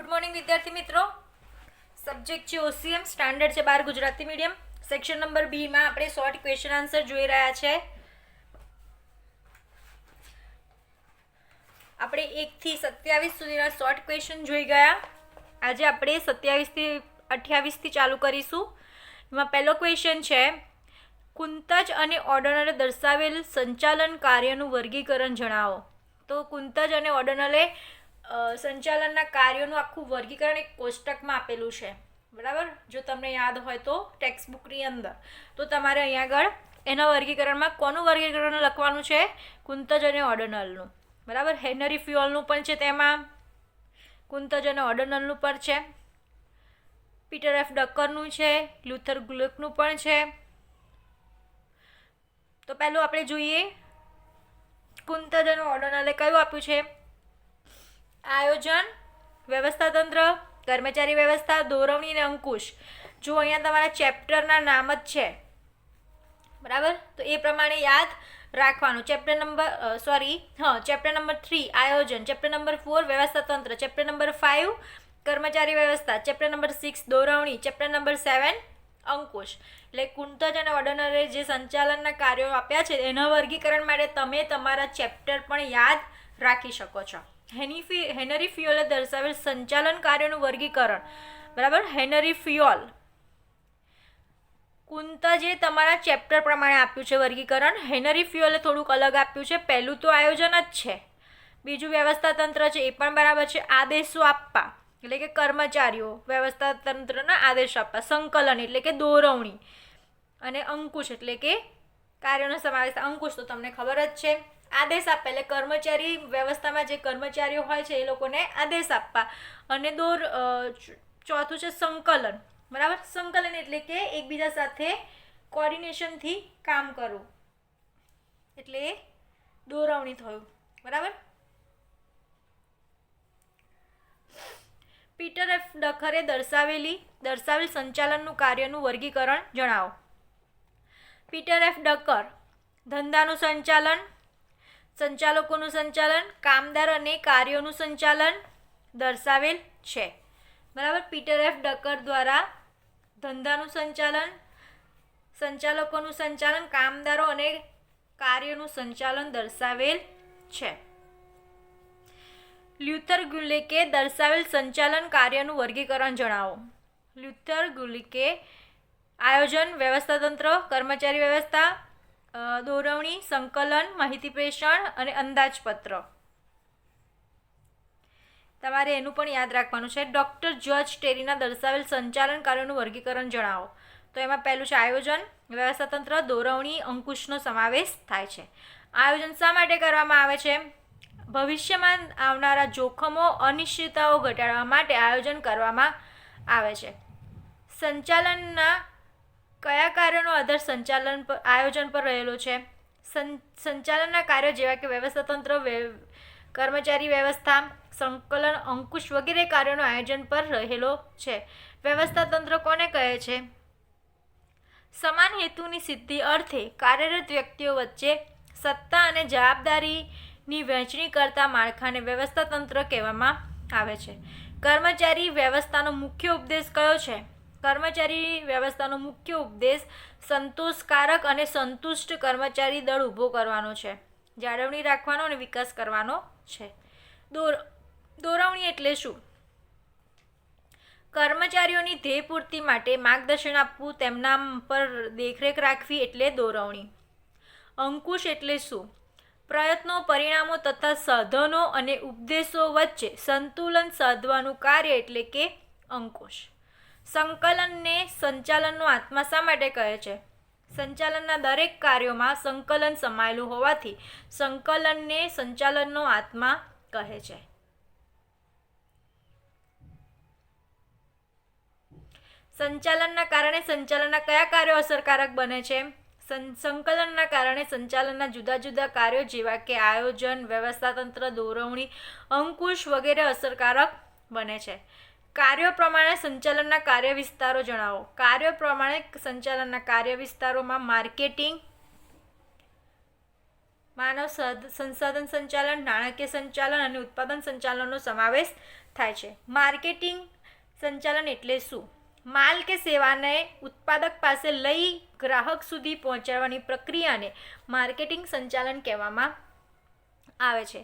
Morning विद्यार्थी मित्रों, subject है ओसीएम, स्टैंडर्ड है 12 Gujarati medium. Section number B में આપણે શોર્ટ ક્વેશ્ચન આન્સર જોઈ રહ્યા છે। આપણે 1 થી 27 સુધીના શોર્ટ ક્વેશ્ચન જોઈ ગયા। આજે આપણે 27 થી 28 થી ચાલુ કરીશું। એમાં પહેલો ક્વેશ્ચન છે, કુંતજ અને ઓર્ડિનલે દર્શાવેલ સંચાલન કાર્યનું વર્ગીકરણ જણાવો। તો કુંતજ અને ઓર્ડિનલે સંચાલનના કાર્યોનું આખું વર્ગીકરણ એક કોષ્ટકમાં આપેલું છે, બરાબર। જો તમને યાદ હોય તો ટેક્સ્ટબુકની અંદર તો તમારે અહીંયા આગળ એના વર્ગીકરણમાં કોનું વર્ગીકરણ લખવાનું છે? કુંતજ અને ઓર્ડિનલનું, બરાબર। હેનરી ફ્યુઅલનું પણ છે, તેમાં કુંતજ અને ઓર્ડિનલનું પણ છે, પીટર એફ ડકરનું છે, લ્યુથર ગુલિકનું પણ છે। તો પહેલું આપણે જોઈએ, કુંતજ અને ઓર્ડિનલે કયું આપ્યું છે? આયોજન, વ્યવસ્થા તંત્ર, કર્મચારી વ્યવસ્થા, દોરવણી અને અંકુશ। જો અહીંયા તમારા ચેપ્ટરના નામ જ છે, બરાબર, તો એ પ્રમાણે યાદ રાખવાનું। ચેપ્ટર નંબર 3 આયોજન, ચેપ્ટર નંબર 4 વ્યવસ્થા તંત્ર, ચેપ્ટર નંબર 5 કર્મચારી વ્યવસ્થા, ચેપ્ટર નંબર 6 દોરવણી, ચેપ્ટર નંબર 7 અંકુશ। એટલે કુંતજ અને ઓર્ડિનલે જે સંચાલનના કાર્યો આપ્યા છે એના વર્ગીકરણ માટે તમે તમારા ચેપ્ટર પણ યાદ રાખી શકો છો। હેનરી ફ્યુઅલે દર્શાવેલ સંચાલન કાર્યોનું વર્ગીકરણ, બરાબર। હેનરી ફ્યુઅલ, કુંતજે તમારા ચેપ્ટર પ્રમાણે આપ્યું છે વર્ગીકરણ, હેનરી ફ્યુઅલે થોડુંક અલગ આપ્યું છે। પહેલું તો આયોજન જ છે, બીજું વ્યવસ્થા તંત્ર છે, એ પણ બરાબર છે। આદેશો આપવા એટલે કે કર્મચારીઓ વ્યવસ્થા તંત્રના આદેશ આપવા, સંકલન એટલે કે દોરવણી, અને અંકુશ એટલે કે કાર્યોનો સમાવેશ। અંકુશ તો તમને ખબર જ છે, આદેશ આપવા એટલે કર્મચારી વ્યવસ્થામાં જે કર્મચારીઓ હોય છે એ લોકોને આદેશ આપવા, અને ચોથું છે સંકલન, બરાબર। સંકલન એટલે કે એકબીજા સાથે કોર્ડિનેશનથી કામ કરવું, એટલે દોરવણી થયું, બરાબર। પીટર એફ ડકરે દર્શાવેલ સંચાલનનું કાર્યનું વર્ગીકરણ જણાવો। પીટર એફ ડકર ધંધાનું સંચાલન, સંચાલકોનું સંચાલન, કામદાર અને કાર્યોનું સંચાલન દર્શાવેલ છે, બરાબર। પીટર એફ ડકર દ્વારા ધંધાનું સંચાલન, સંચાલકોનું સંચાલન, કામદારો અને કાર્યોનું સંચાલન દર્શાવેલ છે। લ્યુથર ગુલિકે દર્શાવેલ સંચાલન કાર્યનું વર્ગીકરણ જણાવો। લ્યુથર ગુલિકે આયોજન, વ્યવસ્થા તંત્ર, કર્મચારી વ્યવસ્થા, દોરવણી, સંકલન, માહિતી પ્રેષણ અને અંદાજપત્ર, તમારે એનું પણ યાદ રાખવાનું છે। ડૉક્ટર જ્યોર્જ ટેરીના દર્શાવેલ સંચાલન કાર્યોનું વર્ગીકરણ જણાવો। તો એમાં પહેલું છે આયોજન, વ્યવસ્થા તંત્ર, દોરવણી, અંકુશનો સમાવેશ થાય છે। આયોજન શા માટે કરવામાં આવે છે? ભવિષ્યમાં આવનારા જોખમો, અનિશ્ચિતતાઓ ઘટાડવા માટે આયોજન કરવામાં આવે છે। સંચાલનના કયા કાર્યોનો આધાર આયોજન પર રહેલો છે? સંચાલનના કાર્યો જેવા કે વ્યવસ્થા તંત્ર, કર્મચારી વ્યવસ્થા, સંકલન, અંકુશ વગેરે કાર્યોનો આયોજન પર રહેલો છે। વ્યવસ્થા તંત્ર કોને કહે છે? સમાન હેતુની સિદ્ધિ અર્થે કાર્યરત વ્યક્તિઓ વચ્ચે સત્તા અને જવાબદારીની વહેંચણી કરતા માળખાને વ્યવસ્થા તંત્ર કહેવામાં આવે છે। કર્મચારી વ્યવસ્થાનો મુખ્ય ઉપદેશ કયો છે? કર્મચારી વ્યવસ્થાનો મુખ્ય ઉપદેશ સંતોષકારક અને સંતુષ્ટ કર્મચારી દળ ઊભો કરવાનો છે, જાળવણી રાખવાનો અને વિકાસ કરવાનો છે। દોરવણી એટલે શું? કર્મચારીઓની ધ્યેય પૂર્તિ માટે માર્ગદર્શન આપવું, તેમના પર દેખરેખ રાખવી એટલે દોરવણી। અંકુશ એટલે શું? પ્રયત્નો, પરિણામો તથા સાધનો અને ઉપદેશો વચ્ચે સંતુલન સાધવાનું કાર્ય એટલે કે અંકુશ। સંકલનને સંચાલનનો આત્મા શા માટે કહે છે? સંચાલનના દરેક કાર્યોમાં સંકલન સમાયેલું હોવાથી સંકલનને સંચાલનનો આત્મા કહે છે। સંચાલનના કારણે સંચાલનના કયા કાર્યો અસરકારક બને છે? સંકલનના કારણે સંચાલનના જુદા જુદા કાર્યો જેવા કે આયોજન, વ્યવસ્થા તંત્ર, દોરવણી, અંકુશ વગેરે અસરકારક બને છે। કાર્યો પ્રમાણે સંચાલનના કાર્ય વિસ્તારો જણાવો। કાર્યો પ્રમાણે સંચાલનના કાર્ય વિસ્તારોમાં સંસાધન સંચાલન, નાણાકીય સંચાલન અને ઉત્પાદન સંચાલનનો સમાવેશ થાય છે. માર્કેટિંગ સંચાલન એટલે શું? માલ કે સેવાને ઉત્પાદક પાસે લઈ ગ્રાહક સુધી પહોંચાડવાની પ્રક્રિયાને માર્કેટિંગ સંચાલન કહેવામાં આવે છે.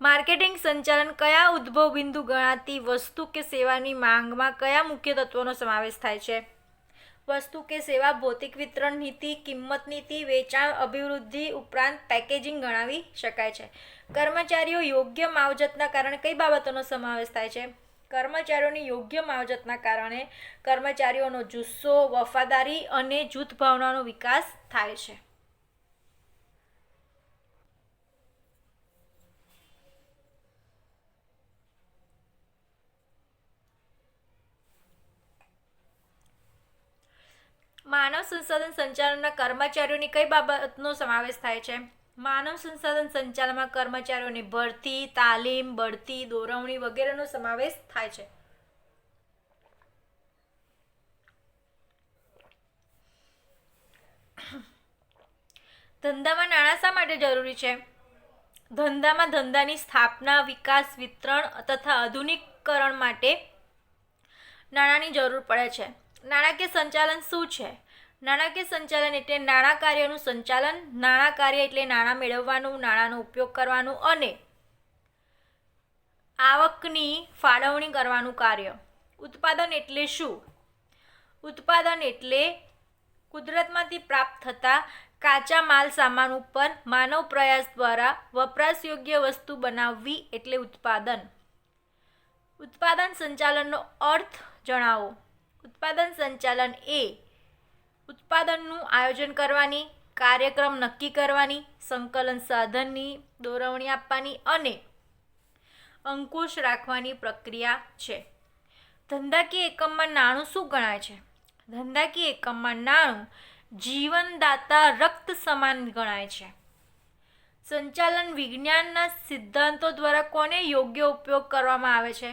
માર્કેટિંગ સંચાલન કયા ઉદ્ભવ બિંદુ ગણાતી વસ્તુ કે સેવાની માંગમાં કયા મુખ્ય તત્વોનો સમાવેશ થાય છે? વસ્તુ કે સેવા ભૌતિક વિતરણ નીતિ, કિંમત નીતિ, વેચાણ અભિવૃદ્ધિ ઉપરાંત પેકેજિંગ ગણાવી શકાય છે. કર્મચારીઓ યોગ્ય માવજતના કારણે કઈ બાબતોનો સમાવેશ થાય છે? કર્મચારીઓની યોગ્ય માવજતના કારણે કર્મચારીઓનો જુસ્સો, વફાદારી અને જૂથ ભાવનાનો વિકાસ થાય છે. માનવ સંસાધન સંચાલનના કર્મચારીઓની કઈ બાબતનો સમાવેશ થાય છે? માનવ સંસાધન સંચાલનમાં કર્મચારીઓની ભરતી, તાલીમ, બઢતી, દોરવણી વગેરેનો સમાવેશ થાય છે. ધંધામાં નાણાં શા માટે જરૂરી છે? ધંધામાં ધંધાની સ્થાપના, વિકાસ, વિતરણ તથા આધુનિકીકરણ માટે નાણાંની જરૂર પડે છે. નાણાકીય સંચાલન શું છે? નાણાકીય સંચાલન એટલે નાણાં કાર્યનું સંચાલન. નાણાં કાર્ય એટલે નાણાં મેળવવાનું, નાણાંનો ઉપયોગ કરવાનું અને આવકની ફાળવણી કરવાનું કાર્ય. ઉત્પાદન એટલે શું? ઉત્પાદન એટલે કુદરતમાંથી પ્રાપ્ત થતા કાચા માલ સામાન ઉપર માનવ પ્રયાસ દ્વારા વપરાશયોગ્ય વસ્તુ બનાવવી એટલે ઉત્પાદન. ઉત્પાદન સંચાલનનો અર્થ જણાવો. ઉત્પાદન સંચાલન એ ઉત્પાદનનું આયોજન કરવાની, કાર્યક્રમ નક્કી કરવાની, સંકલન સાધનની દોરવણી આપવાની અને અંકુશ રાખવાની પ્રક્રિયા છે. ધંધાકીય એકમમાં નાણું શું ગણાય છે? ધંધાકીય એકમમાં નાણું જીવનદાતા રક્ત સમાન ગણાય છે. સંચાલન વિજ્ઞાનના સિદ્ધાંતો દ્વારા કોને યોગ્ય ઉપયોગ કરવામાં આવે છે?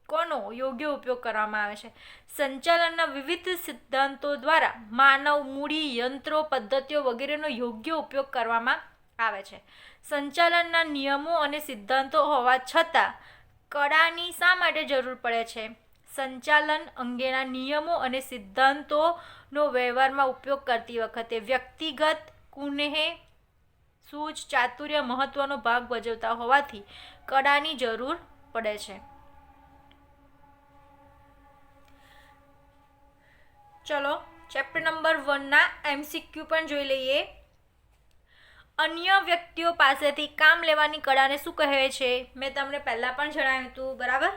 કોનો યોગ્ય ઉપયોગ કરવામાં આવે છે? સંચાલનના વિવિધ સિદ્ધાંતો દ્વારા માનવ, મૂડી, યંત્રો, પદ્ધતિઓ વગેરેનો યોગ્ય ઉપયોગ કરવામાં આવે છે. સંચાલનના નિયમો અને સિદ્ધાંતો હોવા છતાં કળાની શા માટે જરૂર પડે છે? સંચાલન અંગેના નિયમો અને સિદ્ધાંતોનો વ્યવહારમાં ઉપયોગ કરતી વખતે વ્યક્તિગત કુનેહ, સૂઝ, ચાતુર્ય મહત્વનો ભાગ ભજવતા હોવાથી કળાની જરૂર પડે છે. ચલો ચેપ્ટર નંબર 1ના MCQ પણ જોઈ લઈએ. અન્ય વ્યક્તિઓ પાસેથી કામ લેવાની કળાને શું કહે છે? મેં તમને પહેલાં પણ જણાવ્યું હતું, બરાબર?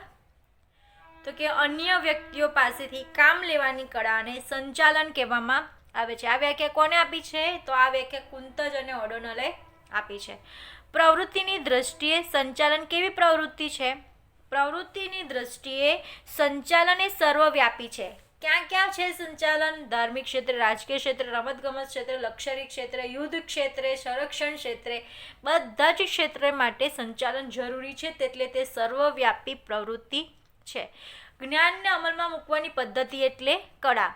તો કે અન્ય વ્યક્તિઓ પાસેથી કામ લેવાની કળાને સંચાલન કહેવામાં આવે છે. આ વ્યાખ્યા કોને આપી છે? તો આ વ્યાખ્યા કુંતજ અને ઓડોનલે આપી છે. પ્રવૃત્તિની દ્રષ્ટિએ સંચાલન કેવી પ્રવૃત્તિ છે? પ્રવૃત્તિની દ્રષ્ટિએ સંચાલન એ સર્વવ્યાપી છે. ક્યાં ક્યાં છે સંચાલન? ધાર્મિક ક્ષેત્રે, રાજકીય ક્ષેત્રે, રમતગમત ક્ષેત્રે, લશ્કરી ક્ષેત્રે, યુદ્ધ ક્ષેત્રે, સંરક્ષણ ક્ષેત્રે, બધા જ ક્ષેત્ર માટે સંચાલન જરૂરી છે. એટલે તે સર્વવ્યાપી પ્રવૃત્તિ છે. જ્ઞાનને અમલમાં મૂકવાની પદ્ધતિ એટલે કળા.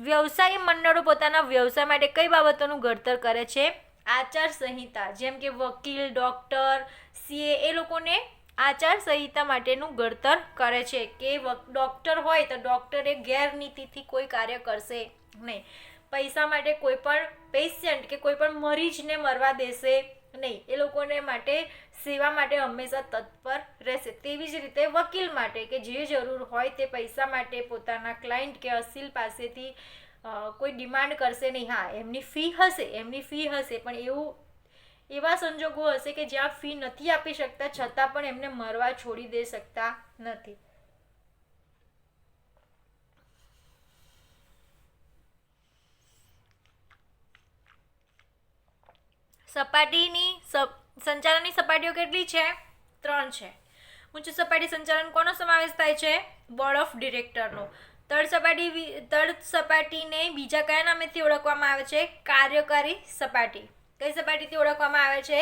વ્યવસાયી મંડળો પોતાના વ્યવસાય માટે કઈ બાબતોનું ઘડતર કરે છે? આચાર સંહિતા. જેમ કે વકીલ, ડૉક્ટર, CA એ લોકોને આચાર સંહિતા માટેનું ઘડતર કરે છે કે ડૉક્ટર હોય તો ડૉક્ટરે ગેરનીતિથી કોઈ કાર્ય કરશે નહીં. પૈસા માટે કોઈ પણ પેશન્ટ કે કોઈ પણ મરીજને મરવા દેશે નહીં. એ લોકોને માટે સેવા માટે હંમેશા તત્પર રહેશે. તેવી જ રીતે વકીલ માટે કે જે જરૂર હોય તે પૈસા માટે પોતાના ક્લાયન્ટ કે અસીલ પાસેથી કોઈ ડિમાન્ડ કરશે નહીં. હા, એમની ફી હશે પણ એવા સંજોગો હશે કે જ્યાં ફી નથી આપી શકતા છતાં પણ એમને મરવા છોડી દઈ શકતા નથી. સંચાલનની સપાટીઓ કેટલી છે? 3 છે. ઉચ્ચ સપાટી સંચાલન કોનો સમાવેશ થાય છે? બોર્ડ ઓફ ડિરેક્ટરનો. તળ સપાટીને બીજા કયા નામેથી ઓળખવામાં આવે છે? કાર્યકારી સપાટી. કઈ સપાટીથી ઓળખવામાં આવે છે?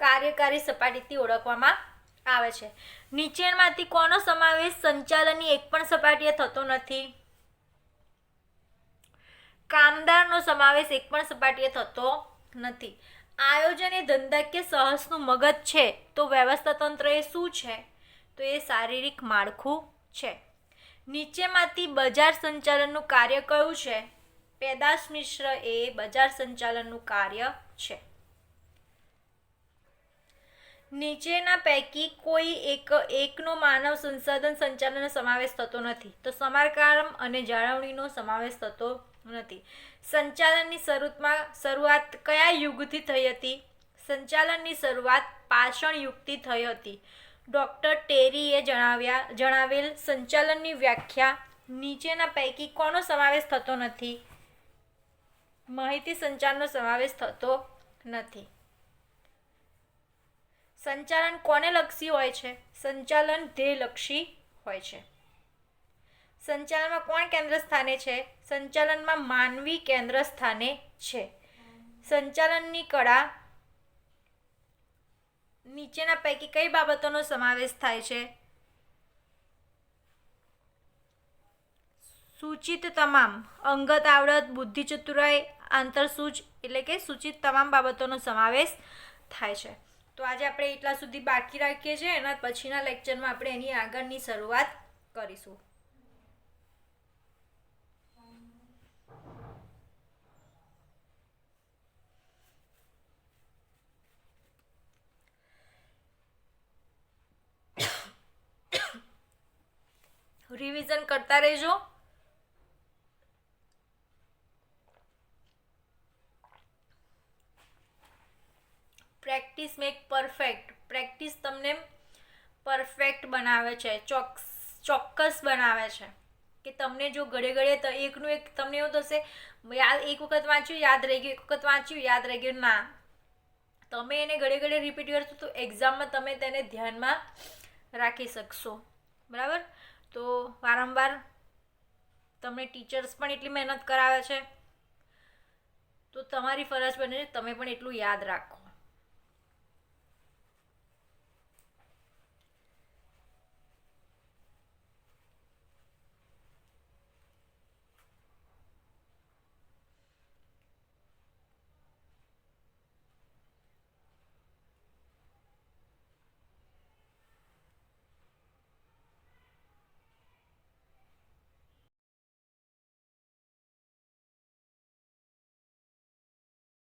કાર્યકારી સપાટીથી ઓળખવામાં આવે છે. નીચેમાંથી કોનો સમાવેશ સંચાલનની એક પણ સપાટીએ થતો નથી? કામદારનો સમાવેશ એક પણ સપાટીએ થતો નથી. આયોજન એ ધંધાકીય સાહસનું મગજ છે, તો વ્યવસ્થા તંત્ર એ શું છે? તો એ શારીરિક માળખું છે. નીચેમાંથી બજાર સંચાલનનું કાર્ય કયું છે? પેદાશ મિશ્ર એ બજાર સંચાલનનું કાર્ય છે. નીચેના પૈકી કોઈ એકનો માનવ સંસાધન સંચાલનનો સમાવેશ થતો નથી. તો સમારકામ અને જાળવણીનો સમાવેશ થતો નથી. સંચાલનની શરૂઆત કયા યુગથી થઈ હતી? સંચાલનની શરૂઆત પાષાણ યુગથી થઈ હતી. ડૉક્ટર ટેરીએ જણાવેલ સંચાલનની વ્યાખ્યા. નીચેના પૈકી કોનો સમાવેશ થતો નથી? માહિતી સંચારનો સમાવેશ થતો નથી. સંચાલન કોને લક્ષી હોય છે? સંચાલન ધ્યેયલક્ષી હોય છે. સંચાલનમાં કોણ કેન્દ્ર સ્થાને છે? સંચાલનમાં માનવી કેન્દ્ર સ્થાને છે. સંચાલનની કળા. નીચેના પૈકી કઈ બાબતોનો સમાવેશ થાય છે? સૂચિત તમામ અંગત આવડત, બુદ્ધિ ચતુરાઈ, આંતરસૂઝ એટલે કે સૂચિત તમામ બાબતોનો સમાવેશ થાય છે. તો આજે આપણે એટલા સુધી બાકી રાખીએ છીએ. એના પછીના લેક્ચરમાં આપણે એની આગળની શરૂઆત કરીશું. રિવિઝન કરતા રહેજો. Practice make perfect. પ્રેક્ટિસ તમને પરફેક્ટ બનાવે છે, ચોક્કસ બનાવે છે. કે તમને જો ઘડે એકનું એક તમને એવું થશે એક વખત વાંચ્યું યાદ રહી ગયું, એક વખત વાંચ્યું યાદ રહી ગયું. ના, તમે એને ઘડે રિપીટ કરશો તો એક્ઝામમાં તમે તેને ધ્યાનમાં રાખી શકશો. બરાબર? તો વારંવાર તમને ટીચર્સ પણ એટલી મહેનત કરાવે છે, તો તમારી ફરજ બને છે તમે પણ એટલું યાદ રાખો.